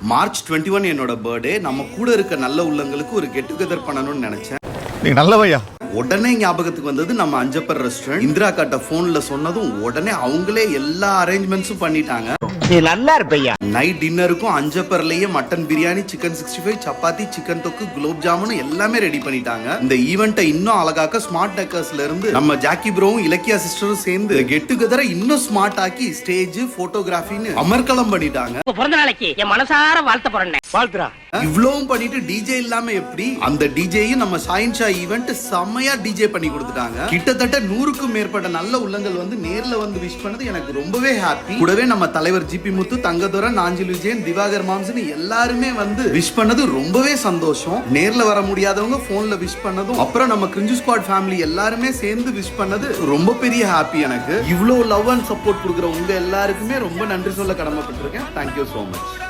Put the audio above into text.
March 21 என்னோட birthday. நம்ம கூட இருக்க நல்ல உள்ளங்களுக்கு ஒரு கெட் டுகெதர் பண்ணணும்னு நினைச்சேன். நீ நல்லவையா. உடனே ஞாபகத்துக்கு வந்தது நம்ம அஞ்சப்பர் ரெஸ்டாரண்ட். இந்திரா காட்ட போன்ல சொன்னதும் உடனே அவங்களே எல்லா அரேஞ்ச்மெண்ட்ஸும் பண்ணிட்டாங்க. நீ நல்லா இருப்பையா. நைட் டின்னருக்கும் அஞ்சப்பர்லயே mutton biryani, chicken 65, chapati, chicken தொக்கு, குலோப் ஜாமுன் எல்லாமே ரெடி பண்ணிட்டாங்க. இந்த ஈவெண்ட்டை இன்னும் அழகாக்க ஸ்மார்ட் டெக்கர்ஸ்ல இருந்து நம்ம ஜாக்கி ப்ரோவும் இலக்கியா சிஸ்டரும் சேர்ந்து கெட் டுகெதரை இன்னும் ஸ்மார்ட் ஆக்கி ஸ்டேஜ், போட்டோகிராஃபின்னு அமர்க்களம் பண்ணிட்டாங்க. பிறந்த நாளைக்கு என் மனசார வாழ்த்த போறேன். வாழ்த்துறா. இவ்வளவும் பண்ணிட்டு டிஜே இல்லாம எப்படி? அந்த டிஜேயும் நம்ம சாயின்ஷா ஈவென்ட் செம்மையா டிஜே பண்ணி கொடுத்துட்டாங்க. கிட்டத்தட்ட 100க்கும் மேற்பட்ட நல்ல உள்ளங்கள் வந்து நேர்ல வந்து விஷ் பண்ணது எனக்கு ரொம்பவே ஹாப்பி. கூடவே நம்ம தலைவர் ஜிபி முத்து, தங்கதுரை, நாஞ்சில் விஜயன், திவாகர் மாம்சன் எல்லாருமே வந்து விஷ் பண்ணது ரொம்பவே சந்தோஷம். நேர்ல வர முடியாதவங்க போன்ல விஷ் பண்ணதும், அப்புறம் நம்ம கிரிஞ்சு ஸ்குவாட் ஃபேமிலி எல்லாருமே சேர்ந்து விஷ் பண்ணது ரொம்ப பெரிய ஹாப்பி எனக்கு. இவ்வளவு லவ் அண்ட் சப்போர்ட் கொடுக்குற உங்க எல்லாருக்குமே ரொம்ப நன்றி சொல்ல கடமைப்பட்டிருக்கேன். Thank you so much.